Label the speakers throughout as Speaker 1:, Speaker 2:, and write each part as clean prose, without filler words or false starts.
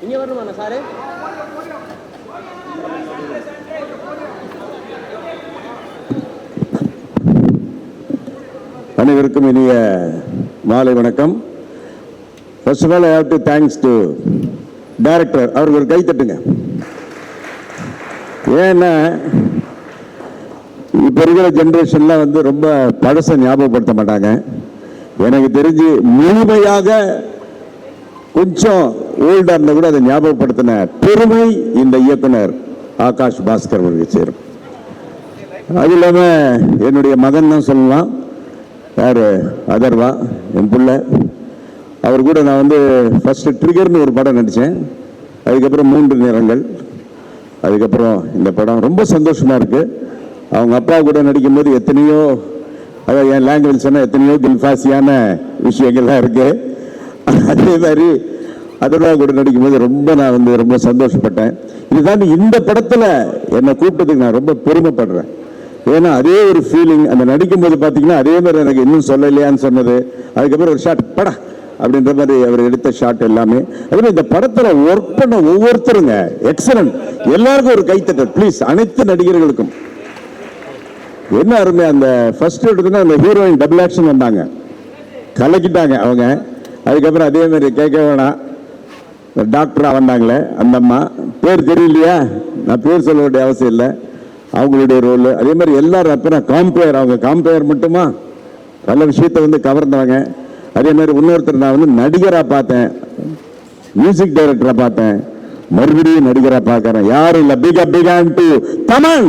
Speaker 1: இங்கே வரணுமா சாரு?
Speaker 2: அனைவருக்கும் இனிய மாலை வணக்கம். First of all, I have to thanks to director. அவருக்கு ஒரு கை தட்டுங்க. ஏன்னா இப்போ இருக்கிற ஜென்ரேஷன்லாம் வந்து ரொம்ப பழசை ஞாபகப்படுத்த மாட்டாங்க. எனக்கு தெரிஞ்சு முழுமையாக கொஞ்சம் ஓல்டாக இருந்தால் கூட அதை ஞாபகப்படுத்தின பெருமை இந்த இயக்குனர் ஆகாஷ் பாஸ்கர் அவருக்கு சேரும். அது இல்லாமல் என்னுடைய மகன் தான் சொல்லலாம். யார்? அதர்வா, என் பிள்ளை. அவர் கூட நான் வந்து ஃபஸ்ட்டு ட்ரிகர்னு ஒரு படம் நடித்தேன். அதுக்கப்புறம் 3 நிறங்கள். அதுக்கப்புறம் இந்த படம் ரொம்ப சந்தோஷமாக இருக்குது. அவங்க அப்பா கூட நடிக்கும்போது எத்தனையோ, அதாவது என் லாங்குவேஜ் சொன்னால் எத்தனையோ தில்ஃபாசியான விஷயங்கள்லாம் இருக்குது. அதே மாதிரி அதர்வா கூட நடிக்கும்போது நான் வந்து ரொம்ப சந்தோஷப்பட்டேன். இதுதான் இந்த படத்தில் என்னை கூப்பிட்டதுக்கு நான் ரொம்ப பெருமைப்படுறேன். ஏன்னா அதே ஒரு ஃபீலிங் அந்த நடிக்கும்போது பார்த்தீங்கன்னா அதே மாதிரி எனக்கு இன்னும் சொல்லலையான்னு சொன்னது. அதுக்கப்புறம் ஒரு ஷாட் படா அப்படின்ற மாதிரி அவர் எடுத்த ஷாட் எல்லாமே. அதுமாதிரி இந்த படத்தில் ஒர்க் பண்ண ஒவ்வொருத்தருங்க எக்ஸலன்ட். எல்லாருக்கும் ஒரு கைத்தட்டல் ப்ளீஸ், அனைத்து நடிகர்களுக்கும். என்ன அருமை. அந்த ஃபர்ஸ்ட் எடுத்துன்னா அந்த ஹீரோயின் டபுள் ஆக்ஷன் வந்தாங்க, கலக்கிட்டாங்க அவங்க. அதுக்கப்புறம் அதே மாதிரி கேட்க வேணாம், டாக்டராக வந்தாங்களே அந்த அம்மா, பேர் தெரியலையா, நான் பேர் சொல்ல வேண்டிய அவசியம் இல்லை, அவங்களுடைய ரோல். அதே மாதிரி எல்லாரும் அப்புறம் காம்பேர், அவங்க காம்பேர் மட்டுமா நல்ல விஷயத்தை வந்து கவர்ந்தவங்க. அதே மாதிரி இன்னொருத்தர் நான் வந்து நடிகராக பார்த்தேன், மியூசிக் டைரக்டராக பார்த்தேன், மறுபடியும் நடிகராக பார்க்குறேன். யாரும் இல்லை, பிகான் டு தமிழ்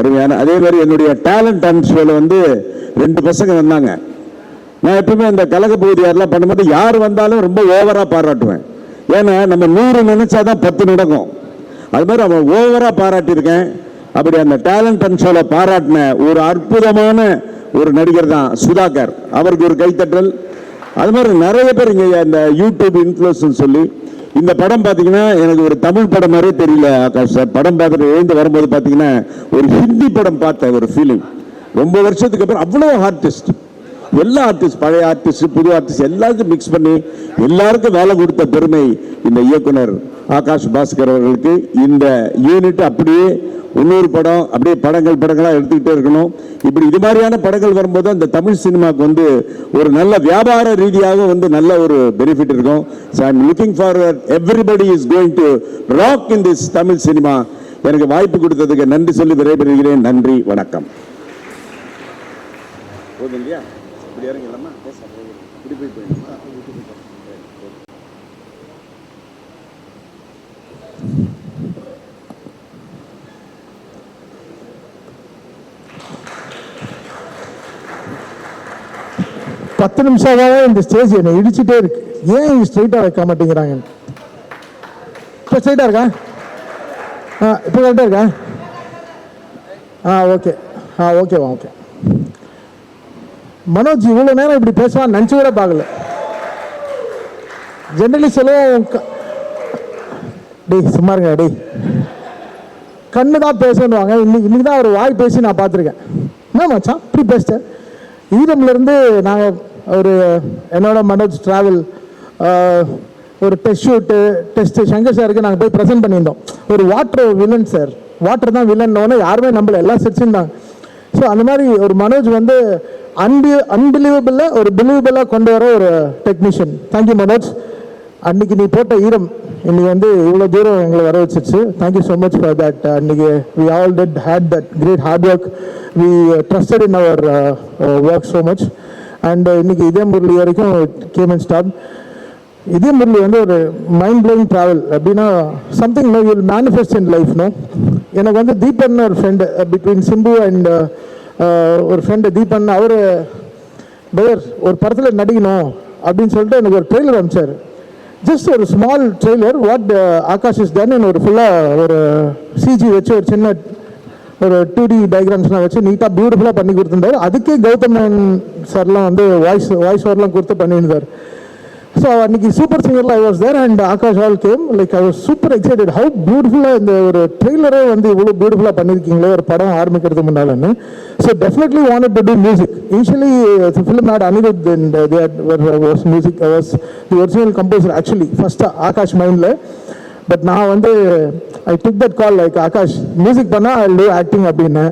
Speaker 2: அருமையான. அதே மாதிரி என்னுடைய டேலண்ட் அண்ட் ஷோவில் வந்து 2 பசங்க வந்தாங்க. நான் எப்பவுமே அந்த கலக பகுதியாரெலாம் பண்ணும்போது யார் வந்தாலும் ரொம்ப ஓவராக பாராட்டுவேன். ஏன்னா நம்ம 100 நினைச்சாதான் 10 நடக்கும். அது மாதிரி அவன் ஓவராக பாராட்டியிருக்கேன். அப்படி அந்த டேலண்ட் அண்ட் ஷோவில் பாராட்டின ஒரு அற்புதமான ஒரு நடிகர் தான் சுதாகர். அவருக்கு ஒரு கைத்தட்டல். அது மாதிரி நிறைய பேர் இங்கே இந்த யூடியூப் இன்ஃப்ளூயன்ஸ் சொல்லி இந்த படம் பார்த்தீங்கன்னா எனக்கு ஒரு தமிழ் படம் மாதிரியே தெரியல ஆகாஷ் சார். படம் பார்த்துட்டு எழுந்து வரும்போது பார்த்தீங்கன்னா ஒரு ஹிந்தி படம் பார்த்த ஒரு ஃபீலிங். ரொம்ப வருஷத்துக்கு அப்புறம் அவ்வளோ ஆர்டிஸ்ட், எல்லா ஆர்டிஸ்ட், பழைய ஆர்டிஸ்ட், புது ஆர்டிஸ்ட் எல்லாருக்கும் மிக்ஸ் பண்ணி எல்லாருக்கும் வேலை கொடுத்த பெருமை இந்த இயக்குனர் ஆகாஷ் பாஸ்கர் அவர்களுக்கு. இந்த யூனிட் அப்படியே இன்னொரு படம் அப்படியே படங்களாக எடுத்துக்கிட்டே இருக்கணும். இப்படி இது மாதிரியான படங்கள் வரும்போது அந்த தமிழ் சினிமாவுக்கு வந்து ஒரு நல்ல வியாபார ரீதியாக வந்து நல்ல ஒரு பெனிஃபிட் இருக்கும். So I am looking forward, everybody is going to rock in this Tamil cinema. எனக்கு வாய்ப்பு கொடுத்ததுக்கு நன்றி சொல்லி விடைபெறுகிறேன். நன்றி, வணக்கம். இல்லையா இப்படி இறங்கலாமா? இப்படி போய் போயிடலாமா?
Speaker 3: பத்து நிமிஷமாவே இந்த ஸ்டேஜ் என்னை இடிச்சுட்டே இருக்கு. ஏன் ஸ்ட்ரைட்டாக வைக்க மாட்டேங்கிறாங்க? இப்போ ஸ்ட்ரைட்டாக இருக்கா? இப்போ கரெக்டாக இருக்கா? ஓகே ஓகேவா? ஓகே. மனோஜ் இவ்வளோ நேரம் இப்படி பேசுவான்னு நினச்சி கூட பார்க்கல. ஜென்ரலி சொல்லுவோம், டேய் சும்மா இருங்க டேய், கண்ணு தான் பேசணுவாங்க. இன்னைக்கு தான் ஒரு வாய் பேசி நான் பார்த்துருக்கேன். என்ன மச்சான் இப்படி பேசிட்டேன்? ஈரம்லேருந்து நாங்கள் ஒரு என்னோட மனோஜ் ட்ராவல் ஒரு டெஸ்ட்டு சங்கர் சாருக்கு நாங்கள் போய் ப்ரெசென்ட் பண்ணியிருந்தோம். ஒரு வாட்டர் வில்லன் சார், வாட்டர் தான் வில்லன்னோடனே யாருமே நம்மள எல்லாம் சிரிச்சுருந்தாங்க. ஸோ அந்த மாதிரி ஒரு மனோஜ் வந்து அன்பிலீவபிளாக ஒரு பிலீவபிளாக கொண்டு வர ஒரு டெக்னீஷியன். தேங்க்யூ மனோஜ். அன்றைக்கி நீ போட்ட ஈரம் இன்னைக்கு வந்து இவ்வளோ தூரம் எங்களை வர வச்சிருச்சு. Thank you so much for that. அன்றைக்கி we all did had that great hard work. We trusted in our work so much. And இன்னைக்கு இதே முரளி வரைக்கும் கேம் அண்ட் ஸ்டாப். இதே முரளி வந்து ஒரு மைண்ட் ப்ளோயிங் ட்ராவல். அப்படின்னா something no you'll manifest in life. No, எனக்கு வந்து தீபன் ஒரு ஃப்ரெண்டு பிட்வீன் சிம்பு அண்ட் ஒரு ஃப்ரெண்டு தீபன். அவர் பிரதர் ஒரு படத்தில் நடிக்கணும் அப்படின்னு சொல்லிட்டு எனக்கு ஒரு ட்ரெய்லர் அனுப்பிச்சார். ஜஸ்ட் ஒரு small trailer, what Akash is done. ஒரு ஃபுல்லாக ஒரு சிஜி வச்சு ஒரு சின்ன ஒரு 2D டயக்ராம்ஸ்லாம் வச்சு நீட்டாக பியூட்டிஃபுல்லாக பண்ணி கொடுத்துருந்தார். அதுக்கே கௌதம் சார்லாம் வந்து வாய்ஸ் ஓவர்லாம் கொடுத்து பண்ணியிருந்தார். ஸோ அன்றைக்கி சூப்பர் சிங்கரில் I was there and Akash all came like I was super excited how பியூட்டிஃபுல்லாக இந்த ஒரு ட்ரெய்லரே வந்து இவ்வளோ பியூட்டிஃபுல்லாக பண்ணியிருக்கீங்களே ஒரு படம் ஆரம்பிக்கிறதுக்கு முன்னாலன்னு. So definitely wanted to do music. Initially film had Anirudh and they had was music. I was the original composer actually ஃபஸ்ட்டாக ஆகாஷ் மைண்டில். பட் நான் வந்து I took that call like Akash music பண்ணால் ஐ டூ ஆக்டிங் அப்படின்னு.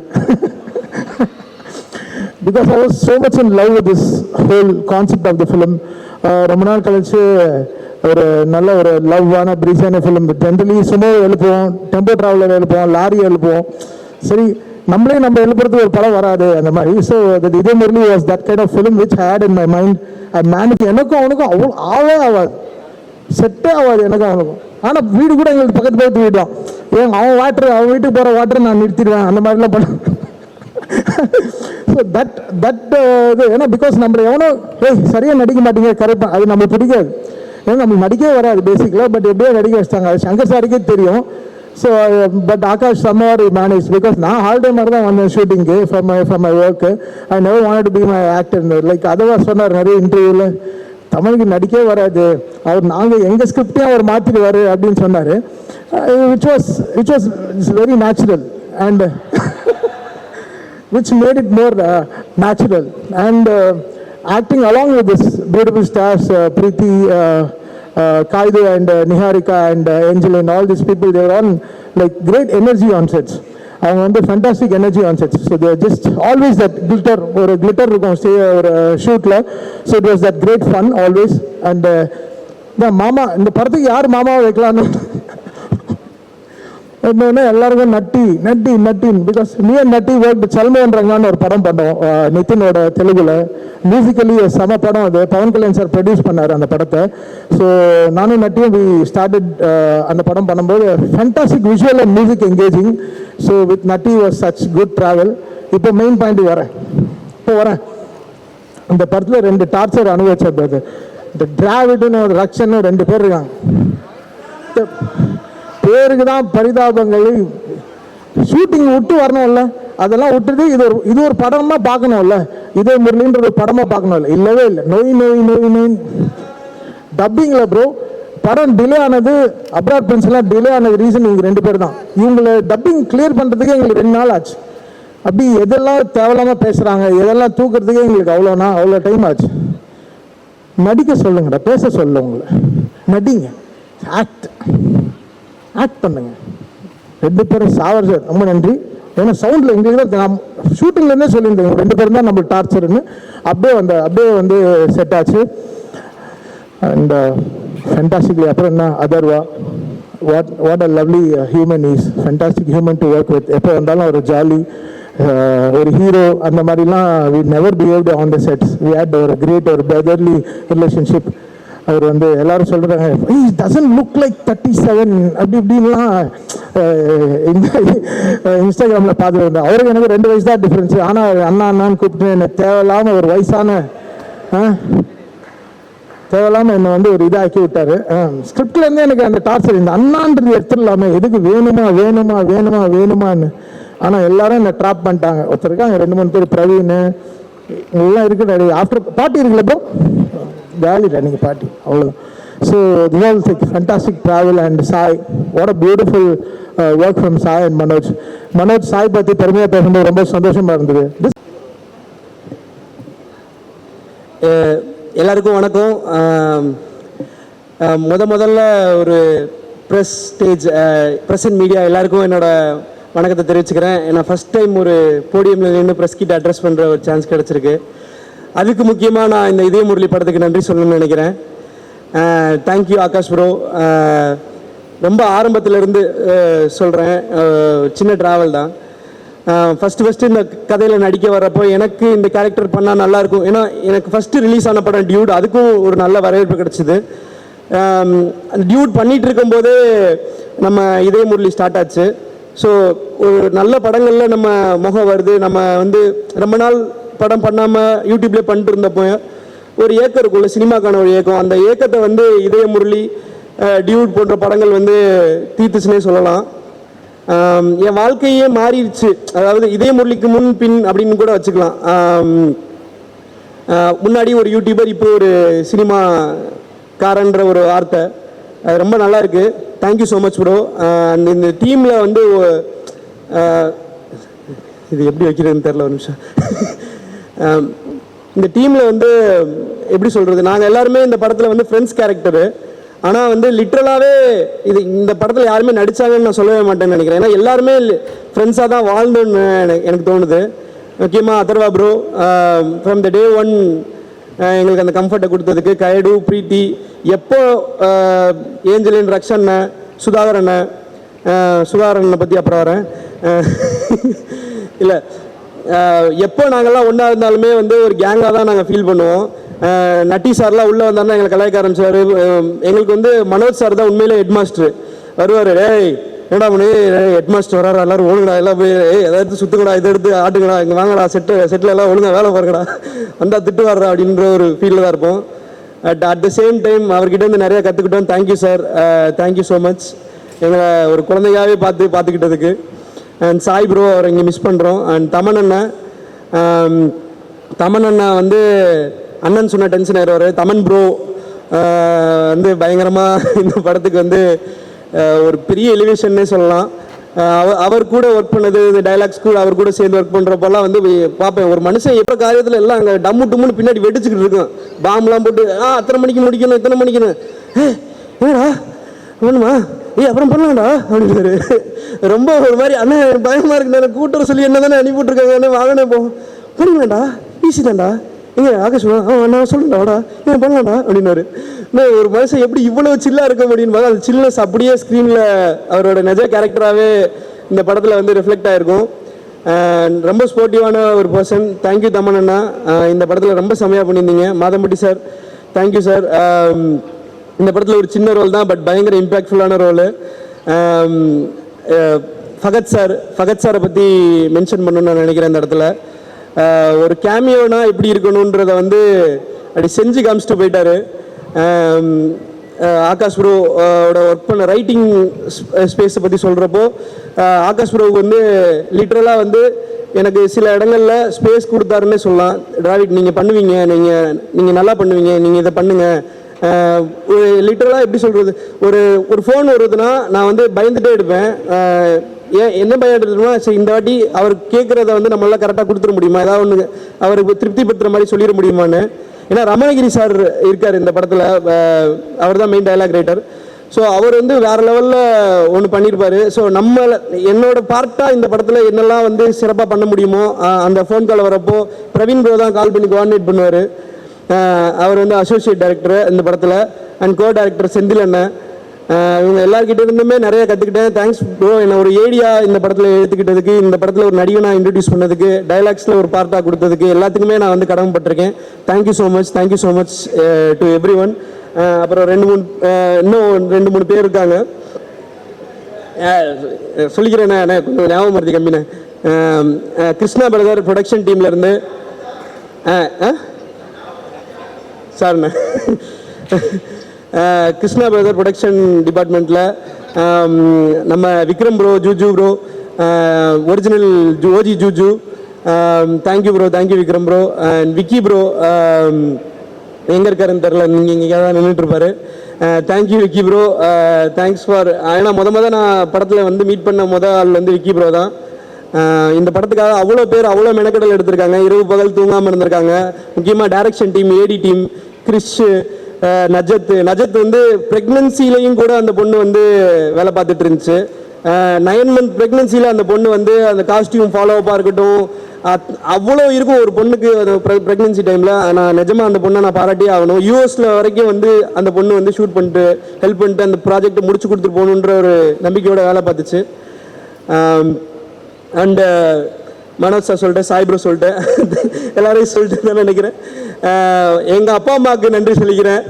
Speaker 3: Because I was so much in love with this whole concept of the film. ரொம்ப நாள் கழிச்சு ஒரு நல்ல ஒரு லவ்வான பிரீஸான ஃபிலிம். ஜென்ரலி சுமோ எழுப்புவோம், டெம்போ ட்ராவலர் எழுப்புவோம், லாரி எழுப்புவோம். சரி நம்மளே நம்ம எழுப்புறதுக்கு ஒரு படம் வராது அந்த மாதிரி. ஸோ இதே Murali was that kind of film which had in my mind. எனக்கும் அவனுக்கும் அவ்வளோ ஆகாது, செட்டே ஆகாது எனக்கும் அவனுக்கும். ஆனால் வீடு கூட எங்களுக்கு பக்கத்து வீடு தான். அவன் வாட்டர், அவன் வீட்டுக்கு போகிற வாட்டர் நான் நிறுத்திடுவேன் அந்த மாதிரிலாம் பண்ண. ஸோ இது ஏன்னா பிகாஸ் நம்ம எவனோ சரியாக நடிக்க மாட்டேங்க கரெக்டாக, அது நம்மளுக்கு பிடிக்காது. ஏன்னா நம்மளுக்கு நடிக்கவே வராது பேசிக்கலாக. பட் எப்படியோ நடிக்க வச்சிட்டாங்க, அது சங்கர் சாருக்கே தெரியும். So but Akash summer manage. Because நான் ஹாலிடே மாதிரி தான் வந்தேன் ஷூட்டிங்கு from my work. I never wanted to be my actor. Like அதவா சொன்னார் நிறைய இன்டர்வியூவில், தமிழுக்கு நடிக்கவே வராது அவர், நாங்கள் எங்கள் ஸ்கிரிப்டையும் அவர் மாற்றிடுவார் அப்படின்னு சொன்னார். Which was very natural and which made it more natural. And acting along with this beautiful stars, Preeti, Kaidu and Niharika and Angel and all these people, they were all like great energy on sets. அவங்க வந்து fantastic energy on sets. So they are just always that glitter இருக்கும் ஒரு ஷூட்டில். So it was that great fun always. And மாமா இந்த படத்துக்கு யார் மாமாவை வைக்கலான்னு எல்லாருக்கும் நட்டி பிகாஸ் நீ நட்டி ஒர்க் சல்மேன்றாங்கன்னு ஒரு படம் பண்ணோம் நிதினோட தெலுங்குல. மியூசிக்கலி செம படம் அது. பவன் கல்யாண் சார் ப்ரொடியூஸ் பண்ணார் அந்த படத்தை. ஸோ நானும் நட்டியும் வி ஸ்டார்டட் அந்த படம் பண்ணும்போது fantastic visual and music engaging. So with Natty was such good travel. இப்போ மெயின் பாயிண்ட் வரேன். இந்த படத்தில் 2 டார்ச்சர் அனுபவிச்சது. இந்த டிராவிட்னு ஒரு ரக்ஷன்னு 2 பேர் இருக்காங்க. பேருக்கு தான் பரிதாபங்கள். ஷூட்டிங் விட்டு வரணும்ல, அதெல்லாம் விட்டுட்டு இது ஒரு படமாக பார்க்கணும்ல, இதே முரளின்ற ஒரு படமாக பார்க்கணும்ல. இல்லவே இல்லை. நோய் டப்பிங்கில் ப்ரோ படம் டிலே ஆனது, அப்ராட் பிரின்ஸ்லாம் டிலே ஆனது ரீசன் இவங்க 2 பேர் தான். இவங்களை டப்பிங் கிளியர் பண்ணுறதுக்கு எங்களுக்கு 2 நாள் ஆச்சு. அப்படி எதெல்லாம் தேவையில்லாமல் பேசுகிறாங்க, எதெல்லாம் தூக்குறதுக்கே எங்களுக்கு அவ்வளோ டைம் ஆச்சு. நடிக்க சொல்லுங்கடா, பேச சொல்ல உங்களை, நடிங்க, ஆக்ட் பண்ணுங்க. 2 பேரும் சாவர் சார் ரொம்ப நன்றி. ஏன்னா சவுண்டில் எங்களுக்கு தான் நான் ஷூட்டிங்லேருந்தே சொல்லியிருந்தேன் 2 பேரும் தான் நம்மளுக்கு டார்ச்சர்னு. அப்படியே வந்து செட் ஆச்சு. அண்ட் ஃபேண்டாஸ்டிக்லி அப்புறம் என்ன Atharvaa, what a lovely human is, fantastic human to work with. எப்போ வந்தாலும் ஒரு ஜாலி, ஒரு ஹீரோ அந்த மாதிரிலாம் we never behaved on the sets. We had ஒரு கிரேட் ஒரு பிரதர்லி ரிலேஷன்ஷிப். அவர் வந்து எல்லாரும் சொல்கிறாங்க டசன்ட் லுக் லைக் 37 அப்படி இப்படின்லாம் இன்ஸ்டாகிராமில் பார்த்துருந்தேன். அவருக்கு எனக்கு 2 வயசு தான் டிஃப்ரென்ஸு. ஆனால் அண்ணான்னு கூப்பிட்டு என்னை தேவையில்லாமல் ஒரு வயசான என்னை வந்து ஒரு இதாக்கி விட்டார். ஸ்கிரிப்ட்லேருந்து எனக்கு அந்த டார்ச்சர், இந்த அண்ணான்றது எடுத்துடலாமே, எதுக்கு வேணுமான்னு. ஆனால் எல்லாரும் என்னை ட்ராப் பண்ணிட்டாங்க. ஒருத்தருக்காங்க 2-3 பேர், பிரவீன் எல்லாம் இருக்குது. ஆஃப்டர் பார்ட்டி இருக்குல்ல ப்ரோ, ஜாலிடா நீங்கள் பாட்டி அவ்வளோதான். So this was like fantastic travel and Sai, what a beautiful work from Sai and Manoj. Sai பற்றி பெருமையாக பேசும்போது ரொம்ப சந்தோஷமாக இருந்தது.
Speaker 1: எல்லாருக்கும் வணக்கம். முதல்ல ஒரு ப்ரெஸ் அண்ட் மீடியா எல்லாருக்கும் என்னோட வணக்கத்தை தெரிவிச்சுக்கிறேன். ஏன்னா ஃபஸ்ட் டைம் ஒரு போடியமில் நின்று ப்ரெஸ் கிட்ட அட்ரஸ் பண்ணுற ஒரு சான்ஸ் கிடச்சிருக்கு. அதுக்கு முக்கியமாக நான் இந்த இதே முரளி படத்துக்கு நன்றி சொல்லணும்னு நினைக்கிறேன். Thank you Akash bro. ரொம்ப ஆரம்பத்திலேருந்து சொல்கிறேன், சின்ன ட்ராவல் தான். ஃபஸ்ட்டு இந்த கதையில் நடிக்க வர்றப்போ எனக்கு இந்த கேரக்டர் பண்ணால் நல்லாயிருக்கும். ஏன்னா எனக்கு ஃபஸ்ட்டு ரிலீஸ் ஆன படம் டியூட், அதுக்கும் ஒரு நல்ல வரவேற்பு கிடச்சிது. டியூட் பண்ணிகிட்டு இருக்கும்போதே நம்ம இதே முரளி ஸ்டார்ட் ஆச்சு. ஸோ ஒரு நல்ல படங்களில் நம்ம முகம் வருது. நம்ம வந்து ரொம்ப நாள் படம் பண்ணாமல் யூடியூப்லேயே பண்ணிட்டு இருந்தப்போ ஒரு ஏக்கம் இருக்குள்ள, சினிமாக்கான ஒரு ஏக்கம். அந்த ஏக்கத்தை வந்து இதய முரளி, டியூட் போன்ற படங்கள் வந்து தீர்த்துச்சுனே சொல்லலாம். என் வாழ்க்கையே மாறிடுச்சு. அதாவது இதய முரளிக்கு முன் பின் அப்படின்னு கூட வச்சுக்கலாம். முன்னாடி ஒரு யூடியூபர், இப்போ ஒரு சினிமா காரன்ற ஒரு வார்த்தை அது ரொம்ப நல்லா இருக்கு. Thank you so much bro. இந்த டீமில் வந்து இது எப்படி வைக்கிறதுன்னு தெரில ஒரு நிமிஷம். இந்த டீமில் வந்து எப்படி சொல்கிறது, நாங்கள் எல்லாருமே இந்த படத்தில் வந்து ஃப்ரெண்ட்ஸ் கேரக்டரு. ஆனால் வந்து லிட்ரலாகவே இந்த படத்தில் யாருமே நடித்தாங்கன்னு நான் சொல்லவே மாட்டேன்னு நினைக்கிறேன். ஏன்னா எல்லாருமே ஃப்ரெண்ட்ஸாக தான் வாழ்ந்தோன்னு எனக்கு தோணுது. முக்கியமாக Atharvaa bro from the day one எங்களுக்கு அந்த கம்ஃபர்ட்டை கொடுத்ததுக்கு, கயடு, பிரீத்தி, எப்போ ஏஞ்சலின், ரக்ஷண்ண, சுதாகரண்ணை பற்றி அப்புறம் வரேன். இல்லை, எப்போ நாங்கள்லாம் ஒன்றா இருந்தாலுமே வந்து ஒரு கேங்காக தான் நாங்கள் ஃபீல் பண்ணுவோம். நட்டி சார்லாம் உள்ளே வந்தாருன்னா எங்களை கலாய்க்க ஆரம்பிச்சார். எங்களுக்கு வந்து மனோஜ் சார் தான் உண்மையிலே ஹெட் மாஸ்டர். வருவார், டேய் என்னடா பண்ணி ஹெட் மாஸ்டர் வராரு, எல்லாரும் ஒழுங்குடா, எல்லாம் போய் எதாவது சுற்றுங்கடா, இதை எடுத்து ஆட்டுங்கடா, இங்கே வாங்கடா, செட்டில் எல்லாம் ஒழுங்காக வேலை பாருங்கடா, வந்தால் திட்டு வர்றா அப்படின்ற ஒரு ஃபீலில் தான் இருப்போம். அட் த சேம் டைம் அவர்கிட்ட இருந்து நிறையா கற்றுக்கிட்டோம். Thank you sir, thank you so much எங்களை ஒரு குழந்தையாகவே பார்த்துக்கிட்டதுக்கு. அண்ட் சாய் ப்ரோ அவரை இங்கே மிஸ் பண்ணுறோம். அண்ட் தமன் அண்ணா வந்து அண்ணன் சொன்ன டென்ஷன் ஆயிடுவார். தமன் ப்ரோ வந்து பயங்கரமாக இந்த படத்துக்கு வந்து ஒரு பெரிய எலிவேஷன்னே சொல்லலாம். அவர் கூட ஒர்க் பண்ணது, இந்த டைலாக்ஸ் கூட அவர் கூட சேர்ந்து ஒர்க் பண்ணுறப்பெல்லாம் வந்து பார்ப்பேன், ஒரு மனுஷன் எப்போ காரியத்தில் எல்லாம் அங்கே டம்மு டும்முன்னு பின்னாடி வெடிச்சுக்கிட்டு இருக்கும், பாம்பெலாம் போட்டு அத்தனை மணிக்கு முடிக்கணும், இத்தனை மணிக்கணும், ஏடா வேணுமா, அப்புறம் பண்ணலாம்டா அப்படின்னாரு. ரொம்ப ஒரு மாதிரி அண்ணன் பயமாக இருக்குண்ணா, கூட்டுற சொல்லி என்ன தானே அனுப்பிவிட்ருக்காங்க, வாங்கினே போறீங்களாண்டா, ஈஸி தான்டா, ஆகாஷ் நான் சொல்லுண்டாடா, ஏன் பண்ணலாம்டா அப்படின்னாரு. ஒரு மனுஷன் எப்படி இவ்வளோ சில்லாக இருக்க முடியும் பார்த்தா அந்த சில்னஸ் அப்படியே ஸ்க்ரீனில் அவரோட நிஜ கேரக்டராகவே இந்த படத்தில் வந்து ரிஃப்ளெக்ட் ஆகிருக்கும். ரொம்ப ஸ்போர்ட்டிவான ஒரு பர்சன். தேங்க்யூ தமன் அண்ணா, இந்த படத்தில் ரொம்ப செமையாக பண்ணியிருந்தீங்க. Madhampatti sir, thank you sir. இந்த படத்தில் ஒரு சின்ன ரோல் தான், பட் பயங்கர இம்பேக்ட்ஃபுல்லான ரோலு. ஃபகத் சாரை பற்றி மென்ஷன் பண்ணணும்னு நான் நினைக்கிறேன். இந்த இடத்துல ஒரு கேமியோனா எப்படி இருக்கணுன்றத வந்து அப்படி செஞ்சு காமிச்சிட்டு போயிட்டாரு. ஆகாஷ் ப்ரோவோட ஒர்க் பண்ண ரைட்டிங் ஸ்பேஸை பற்றி சொல்கிறப்போ ஆகாஷ் ப்ரோவுக்கு வந்து லிட்ரலாக வந்து எனக்கு சில இடங்களில் ஸ்பேஸ் கொடுத்தாருன்னே சொல்லலாம். டிராவிட் நீங்கள் பண்ணுவீங்க, நீங்கள் நல்லா பண்ணுவீங்க, நீங்கள் இதை பண்ணுங்கள். லிட்டரலாக எப்படி சொல்கிறது, ஒரு ஃபோன் வருதுன்னா நான் வந்து பயந்துகிட்டே எடுப்பேன். என்ன பயம் எடுத்துட்டோம்னா, சரி இந்த வாட்டி அவர் கேட்குறத வந்து நம்மளால் கரெக்டாக கொடுத்துட முடியுமா, ஏதாவது ஒன்று அவருக்கு திருப்திப்படுத்துகிற மாதிரி சொல்லிட முடியுமான்னு. ஏன்னா ரமணகிரி சார் இருக்கார் இந்த படத்தில், அவர் தான் மெயின் டைலாக் ரைட்டர். ஸோ அவர் வந்து வேறு லெவலில் ஒன்று பண்ணியிருப்பார். ஸோ என்னோட பார்ட்டாக இந்த படத்தில் என்னெல்லாம் வந்து சிறப்பாக பண்ண முடியுமோ அந்த ஃபோன் கால் வரப்போ பிரவீன் ப்ரோ தான் கால் பண்ணி கோஆர்டினேட் பண்ணுவார். அவர் வந்து அசோசியேட் டைரக்டர் இந்த படத்தில், அண்ட் கோ டைரக்டர் செந்தில் அண்ணன். இவங்க எல்லாருக்கிட்ட இருந்துமே நிறைய கற்றுக்கிட்டேன். தேங்க்ஸ் ப்ரோ, என்னை ஒரு ஏடியா இந்த படத்தில் எடுத்துக்கிட்டதுக்கு, இந்த படத்தில் ஒரு நடிகனாக இன்ட்ரடியூஸ் பண்ணதுக்கு, டைலாக்ஸில் ஒரு பார்ட்டாக கொடுத்ததுக்கு எல்லாத்துக்குமே நான் வந்து கடமைப்பட்டிருக்கேன். Thank you so much, thank you so much to everyone. அப்புறம் இன்னும் ரெண்டு மூணு பேர் இருக்காங்க, சொல்லிக்கிறேண்ணே, கொஞ்சம் ஞாபகம் மருதி கம்மிண்ணே. கிருஷ்ணா பிரதர் ப்ரொடக்ஷன் டீம்லேருந்து சார்ண்ணே, கிருஷ்ணா பிரதர் ப்ரொடக்ஷன் டிபார்ட்மெண்ட்டில் நம்ம Vikram bro, Juju bro, original OG Juju, thank you bro, thank you Vikram bro. And Vicky bro எங்கே இருக்காருன்னு தெரில, நீங்கள் இங்கே தான் நின்றுட்டுருப்பாரு. Thank you Vicky bro, thanks for. ஏன்னா நான் படத்தில் வந்து மீட் பண்ண ஆள் வந்து விக்கி ப்ரோ தான். இந்த படத்துக்காக அவ்வளோ பேர் அவ்வளோ மெனக்கடல் எடுத்திருக்காங்க, இரவு பகல் தூங்காமல் இருந்திருக்காங்க. முக்கியமாக டைரக்ஷன் டீம், ஏடி டீம், கிறிஷ், நஜத் வந்து ப்ரெக்னன்சிலையும் கூட அந்த பொண்ணு வந்து வேலை பார்த்துட்டு இருந்துச்சு. 9 month ப்ரெக்னன்சியில் அந்த பொண்ணு வந்து அந்த காஸ்டியூம் ஃபாலோ அப்பாக இருக்கட்டும், அவ்வளோ இருக்கும் ஒரு பொண்ணுக்கு ப்ரெக்னன்சி டைமில். நான் நிஜமாக அந்த பொண்ணை நான் பாராட்டியே ஆகணும். யூஎஸில் வரைக்கும் வந்து அந்த பொண்ணு வந்து ஷூட் பண்ணிட்டு ஹெல்ப் பண்ணிட்டு அந்த ப்ராஜெக்டை முடிச்சு கொடுத்துட்டு போகணுன்ற ஒரு நம்பிக்கையோட வேலை பார்த்துச்சு. அண்டு மனோஜ் சார் சொல்லிட்டேன், சாய் ப்ரோ சொல்லிட்டேன், எல்லாரையும் சொல்லிட்டு தான் நினைக்கிறேன். எங்கள் அப்பா அம்மாவுக்கு நன்றி சொல்லிக்கிறேன்,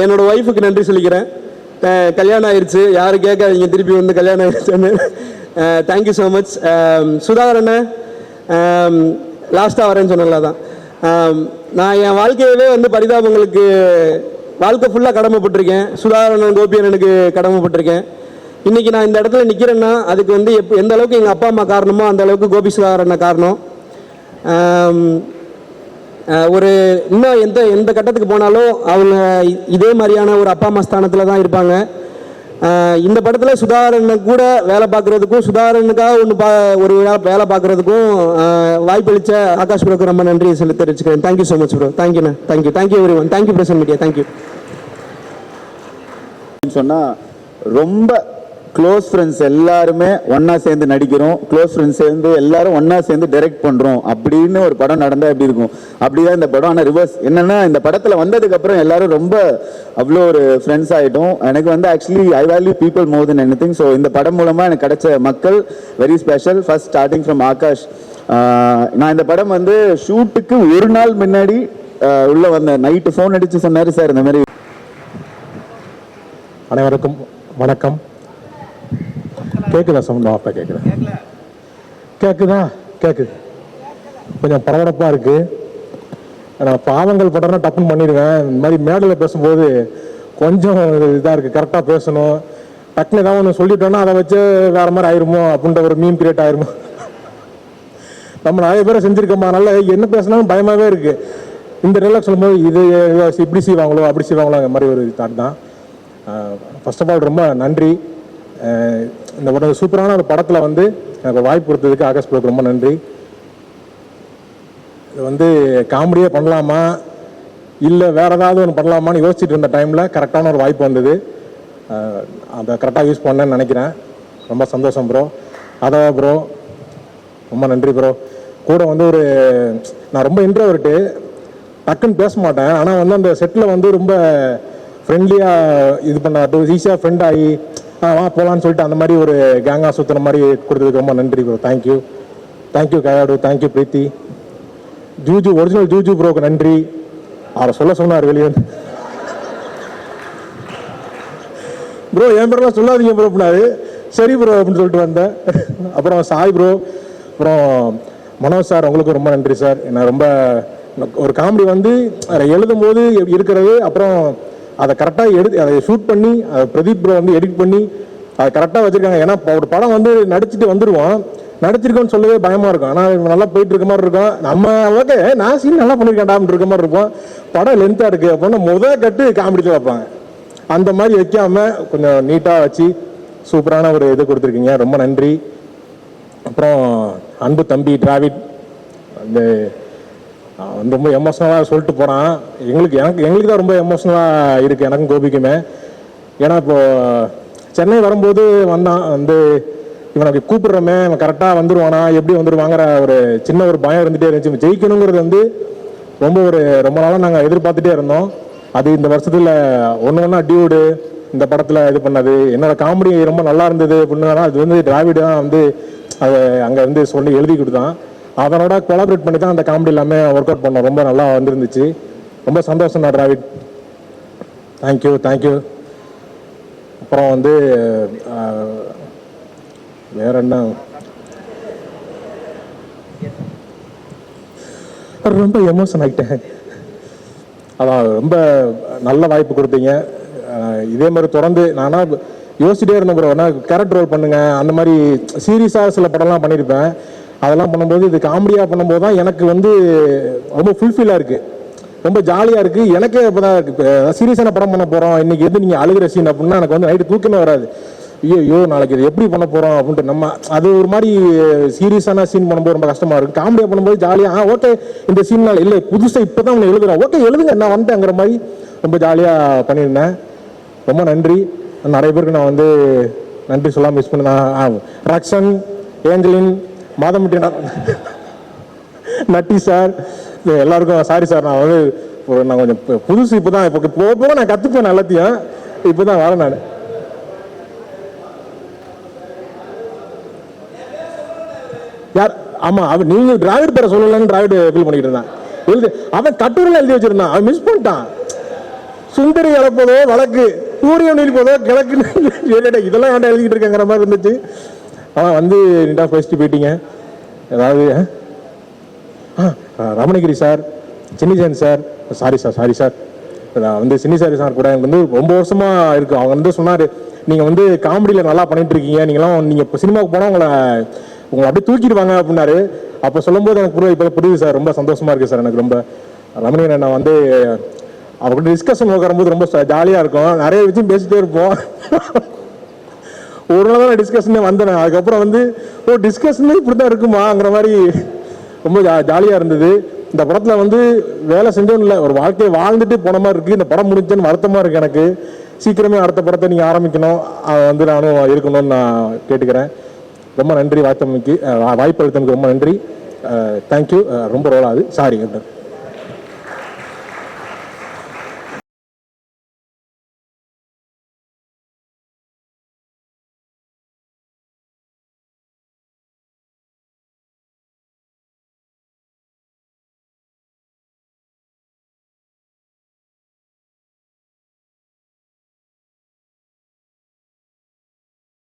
Speaker 1: என்னோட ஒய்ஃபுக்கு நன்றி சொல்லிக்கிறேன். கல்யாணம் ஆயிடுச்சு, யாரும் கேட்காதீங்க திருப்பி வந்து கல்யாணம் ஆயிடுச்சுன்னு. Thank you so much. சுதாகரண்ண லாஸ்ட்டாக வரேன்னு சொன்னல தான். நான் என் வாழ்க்கையவே வந்து பரிதாபங்களுக்கு வாழ்க்கை ஃபுல்லாக கடமைப்பட்டிருக்கேன். சுதாகரண்ணன், கோபியண்ணனுக்கு கடமைப்பட்டிருக்கேன். இன்றைக்கி நான் இந்த இடத்துல நிற்கிறேன்னா அதுக்கு வந்து எந்த அளவுக்கு எங்கள் அப்பா அம்மா காரணமோ அந்த அளவுக்கு கோபி சுதாகரண்ண காரணம். ஒரு இன்னும் எந்த கட்டத்துக்கு போனாலும் அவங்க இதே மாதிரியான ஒரு அப்பா அம்மா ஸ்தானத்தில் தான் இருப்பாங்க. இந்த படத்தில் சுதாகரன் கூட வேலை பார்க்குறதுக்கும் சுதாகரனுக்காக ஒரு வேலை பார்க்குறதுக்கும் வாய்ப்பளித்த ஆகாஷ் ப்ரோக்கு ரொம்ப நன்றி தெரிவிச்சுக்கிறேன். Thank you so much bro. தேங்க்யூண்ணா. Thank you everyone. Thank you present media. Thank you.
Speaker 4: சொன்னால் ரொம்ப க்ளோஸ் ஃப்ரெண்ட்ஸ் எல்லாருமே ஒன்றா சேர்ந்து நடிக்கிறோம், க்ளோஸ் ஃப்ரெண்ட்ஸ் சேர்ந்து எல்லாரும் ஒன்றா சேர்ந்து டைரக்ட் பண்ணுறோம் அப்படின்னு ஒரு படம் நடந்தால் எப்படி இருக்கும், அப்படிதான் இந்த படம். ஆனால் ரிவர்ஸ் என்னென்னா, இந்த படத்தில் வந்ததுக்கப்புறம் எல்லாரும் ரொம்ப அவ்வளோ ஒரு ஃப்ரெண்ட்ஸ் ஆகிட்டோம். எனக்கு வந்து actually I value people more then anything. So இந்த படம் மூலமாக எனக்கு கிடைச்ச மக்கள் very special. First starting from Akash. நான் இந்த படம் வந்து ஷூட்டுக்கு ஒரு நாள் முன்னாடி உள்ளே வந்தேன். நைட்டு ஃபோன் அடித்து சொன்னார், சார் இந்த மாதிரி.
Speaker 5: அனைவருக்கும் வணக்கம். கேட்குதா சவுண்ட்? ஆஃபாக கேட்குதா? கேட்குதா? கேட்குது. கொஞ்சம் பரபரப்பாக இருக்குது. நான் பாவங்கள் படம்னா டப்புன்னு பண்ணிடுவேன். இந்த மாதிரி மேடையில் பேசும்போது கொஞ்சம் இதாக இருக்குது. கரெக்டாக பேசணும். டக்குன்னு ஏதாவது ஒன்று சொல்லிட்டோன்னா அதை வச்சு வேறு மாதிரி ஆயிருமோ அப்படின்ற ஒரு மீன் கிரியேட் ஆயிருமோ. நம்ம நிறைய பேரை செஞ்சுருக்கோமா, அதனால என்ன பேசினாலும் பயமாகவே இருக்குது. இந்த ரிலாக்ஸ் சொல்லும்போது இது இப்படி செய்வாங்களோ அப்படி செய்வாங்களோ அந்த மாதிரி ஒரு தாட் தான். ஃபர்ஸ்ட் ஆஃப் ஆல் ரொம்ப நன்றி. இந்த ஒரு சூப்பரான ஒரு படத்தில் வந்து எனக்கு வாய்ப்பு கொடுத்ததுக்கு ஆகாஷ் ப்ரோக்கு ரொம்ப நன்றி. இது வந்து காமெடியே பண்ணலாமா இல்லை வேறு ஏதாவது ஒன்று பண்ணலாமான்னு யோசிச்சுட்டு இருந்த டைமில் கரெக்டான ஒரு வாய்ப்பு வந்தது. அதை கரெக்டாக யூஸ் பண்ணேன்னு நினைக்கிறேன். ரொம்ப சந்தோஷம் ப்ரோ. அதான் ப்ரோ ரொம்ப நன்றி ப்ரோ. கூட வந்து நான் ரொம்ப இன்ட்ரோவர்ட்டு, டக்குன்னு பேச மாட்டேன். ஆனால் வந்து அந்த செட்டில் வந்து ரொம்ப ஃப்ரெண்ட்லியாக இது பண்ண ஈஸியாக ஃப்ரெண்ட் ஆகி வா போகலான்னு சொல்லிட்டு அந்த மாதிரி ஒரு கேங்காக சுற்றுற மாதிரி கொடுத்ததுக்கு ரொம்ப நன்றி bro. Thank you. Thank you Kayadu. Thank you Preethi. Juju original Juju ப்ரோக்கு நன்றி. அவரை சொன்னார் வெளியே வந்து, ப்ரோ என் பேரெல்லாம் சொல்லாதீங்க ப்ரோ அப்படின்னாரு. சரி ப்ரோ அப்படின்னு சொல்லிட்டு வந்தேன். அப்புறம் சாய் ப்ரோ, அப்புறம் மனோஜ் சார், உங்களுக்கு ரொம்ப நன்றி சார். நான் ரொம்ப ஒரு காமெடி வந்து அதை எழுதும் போது இருக்கிறது, அப்புறம் அதை கரெக்டாக அதை ஷூட் பண்ணி அதை பிரதீப் ப்ரோ வந்து எடிட் பண்ணி அதை கரெக்டாக வச்சுருக்காங்க. ஏன்னா ஒரு படம் வந்து நடிச்சுட்டு வந்துடுவோம், நடிச்சிருக்கோன்னு சொல்லவே பயமாக இருக்கும். ஆனால் நல்லா போயிட்டு இருக்க மாதிரி இருக்கும். நம்ம ஓகே நான் சீன் நல்லா பண்ணியிருக்கேன்டான்னு இருக்க மாதிரி இருப்போம். படம் லென்த்தாக இருக்குது அப்படின்னா கட்டு காமெடியில் வைப்பாங்க. அந்த மாதிரி வைக்காமல் கொஞ்சம் நீட்டாக வச்சு சூப்பரான ஒரு இது கொடுத்துருக்கீங்க. ரொம்ப நன்றி. அப்புறம் அன்பு தம்பி டிராவிட் வந்து ரொம்ப எமோஷ்னலாக சொல்லிட்டு போகிறான். எங்களுக்கு தான் ரொம்ப எமோஷ்னலாக இருக்குது, எனக்கும் கோபிக்குமே. ஏன்னா இப்போது சென்னை வரும்போது வந்தான் வந்து இவனுக்கு கூப்பிடுறோமே இவன் கரெக்டாக வந்துடுவானா எப்படி வந்துடுவாங்கிற ஒரு சின்ன ஒரு பயம் இருந்துகிட்டே இருந்துச்சு. ஜெயிக்கணுங்கிறது வந்து ரொம்ப நாளாக நாங்கள் எதிர்பார்த்துட்டே இருந்தோம். அது இந்த வருஷத்தில் ஒன்று டியூடு இந்த படத்தில் இது பண்ணது என்னோட காமெடி ரொம்ப நல்லா இருந்தது அப்படின்னா அது வந்து டிராவிட் தான் வந்து அதை அங்கே வந்து சொல்லி எழுதி கொடுத்தான். அதனோட கொலாபரேட் பண்ணி தான் அந்த காமெடி எல்லாமே ஒர்க் அவுட் பண்ணோம். ரொம்ப நல்லா வந்துருந்துச்சு. ரொம்ப சந்தோஷம் தான் டிராவிட். தேங்க்யூ. தேங்க்யூ. அப்புறம் வந்து வேற என்ன, ரொம்ப எமோஷன் ஆகிட்டேன். அதான் ரொம்ப நல்ல வாய்ப்பு கொடுத்தீங்க. இதே மாதிரி தொடர்ந்து நானா யோசிச்சுட்டே இருந்தேன் ப்ரோ, கேரக்டர் ரோல் பண்ணுங்க அந்த மாதிரி சீரியஸாக சில படம்லாம் பண்ணியிருப்பேன். அதெல்லாம் பண்ணும்போது இது காமெடியாக பண்ணும்போது தான் எனக்கு வந்து ரொம்ப ஃபுல்ஃபில்லாக இருக்குது, ரொம்ப ஜாலியாக இருக்குது. எனக்கே இப்போ தான் இருக்குது. இப்போ சீரியஸான படம் பண்ண போகிறோம் இன்றைக்கி எது நீங்கள் அழுகிற சீன் அப்படின்னா எனக்கு வந்து நைட்டு தூக்கமே வராது. ஐயோ நாளைக்கு இது எப்படி பண்ண போகிறோம் அப்படின்ட்டு நம்ம அது ஒரு மாதிரி சீரியஸான சீன் பண்ணும்போது ரொம்ப கஷ்டமாக இருக்குது. காமெடியாக பண்ணும்போது ஜாலியாக ஓகே இந்த சீன்னால் இல்லை புதுசாக இப்போ தான் உன்னை எழுதுறோம், ஓகே எழுதுங்க நான் வந்துட்டேங்கிற மாதிரி ரொம்ப ஜாலியாக பண்ணியிருந்தேன். ரொம்ப நன்றி. நிறைய பேருக்கு நான் வந்து நன்றி சொல்லாமல் மிஸ் பண்ணேன். ரக்ஷன், ஏஞ்சலின், மாதமுட்டி, நட்டி சார், எல்லாருக்கும் சாரி சார். நான் வந்து நான் கொஞ்சம் புதுசு இப்போ தான் போக நான் கற்றுப்பேன் எல்லாத்தையும். இப்போ தான் வரேன் நான். யார்? ஆமாம் அவன் நீங்கள் டிராவிட் பேரை சொல்லலன்னு டிராவிட் ஃபீல் பண்ணிக்கிட்டு இருந்தான். அவன் கட்டுரையில் எழுதி வச்சிருந்தான், அவன் மிஸ் பண்ணிட்டான். சுந்தரி இழப்பதோ வழக்கு, சூரியன் இருப்பதோ கிழக்கு, இதெல்லாம் ஏன்டா எழுதிக்கிட்டு இருக்கேங்கிற மாதிரி இருந்துச்சு. அவன் வந்து நீட்டாக ஃபர்ஸ்ட்டு போயிட்டீங்க. ஏதாவது Ramanagiri sir, Chinnijan sir, sorry sir நான் வந்து சின்னி சார் கூட எனக்கு வந்து ரொம்ப வருஷமாக இருக்குது. அவங்க வந்து சொன்னார் நீங்கள் வந்து காமெடியில் நல்லா பண்ணிட்டு இருக்கீங்க, நீங்கள் இப்போ சினிமாவுக்கு போனால் உங்களை அப்படியே தூக்கிடுவாங்க அப்படின்னாரு. அப்போ சொல்லும்போது எனக்கு இப்போ புரியுது சார். ரொம்ப சந்தோஷமாக இருக்குது சார். எனக்கு ரொம்ப ரமணியன் அண்ணா வந்து அவர்கிட்ட டிஸ்கஷன் உட்காரும்போது ரொம்ப ஜாலியாக இருக்கும், நிறைய விஷயம் பேசிட்டே இருப்போம். ஒரு நாள் தான் டிஸ்கஷனே வந்தேன். அதுக்கப்புறம் வந்து டிஸ்கஷனே இப்படி தான் இருக்குமாங்கிற மாதிரி ரொம்ப ஜாலியாக இருந்தது. இந்த படத்தில் வந்து வேலை செஞ்சோம் இல்லை, ஒரு வாழ்க்கையை வாழ்ந்துட்டு போன மாதிரி இருக்குது. இந்த படம் முடிஞ்சேன்னு வருத்தமாக இருக்குது எனக்கு. சீக்கிரமே அடுத்த படத்தை நீங்கள் ஆரம்பிக்கணும், அதை வந்து நானும் இருக்கணும்னு நான் கேட்டுக்கிறேன். ரொம்ப நன்றி வாய்ப்பு அளித்தமைக்கு ரொம்ப நன்றி. தேங்க்யூ. ரொம்ப ரோல் ஆகுது, சாரி.